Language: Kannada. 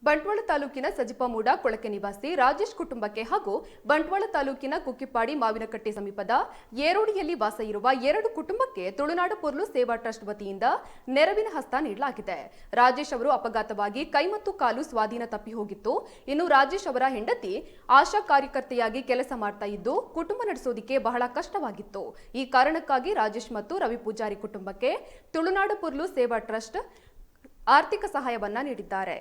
ಬಂಟ್ವಾಳ ತಾಲೂಕಿನ ಸಜಿಪಮೂಡ ಕೊಳಕೆ ನಿವಾಸಿ ರಾಜೇಶ್ ಕುಟುಂಬಕ್ಕೆ ಹಾಗೂ ಬಂಟ್ವಾಳ ತಾಲೂಕಿನ ಕುಕ್ಕಿಪಾಡಿ ಮಾವಿನಕಟ್ಟೆ ಸಮೀಪದ ಏರೋಡಿಯಲ್ಲಿ ವಾಸ ಇರುವ 2 ಕುಟುಂಬಕ್ಕೆ ತುಳುನಾಡು ಪೊರ್ಲು ಸೇವಾ ಟ್ರಸ್ಟ್ ವತಿಯಿಂದ ನೆರವಿನ ಹಸ್ತ ನೀಡಲಾಗಿದೆ. ರಾಜೇಶ್ ಅವರು ಅಪಘಾತವಾಗಿ ಕೈ ಮತ್ತು ಕಾಲು ಸ್ವಾಧೀನ ತಪ್ಪಿ ಹೋಗಿತ್ತು. ಇನ್ನು ರಾಜೇಶ್ ಅವರ ಹೆಂಡತಿ ಆಶಾ ಕಾರ್ಯಕರ್ತೆಯಾಗಿ ಕೆಲಸ ಮಾಡ್ತಾ ಇದ್ದು ಕುಟುಂಬ ನಡೆಸೋದಕ್ಕೆ ಬಹಳ ಕಷ್ಟವಾಗಿತ್ತು. ಈ ಕಾರಣಕ್ಕಾಗಿ ರಾಜೇಶ್ ಮತ್ತು ರವಿ ಪೂಜಾರಿ ಕುಟುಂಬಕ್ಕೆ ತುಳುನಾಡು ಪೊರ್ಲು ಸೇವಾ ಟ್ರಸ್ಟ್ ಆರ್ಥಿಕ ಸಹಾಯವನ್ನ ನೀಡಿದ್ದಾರೆ.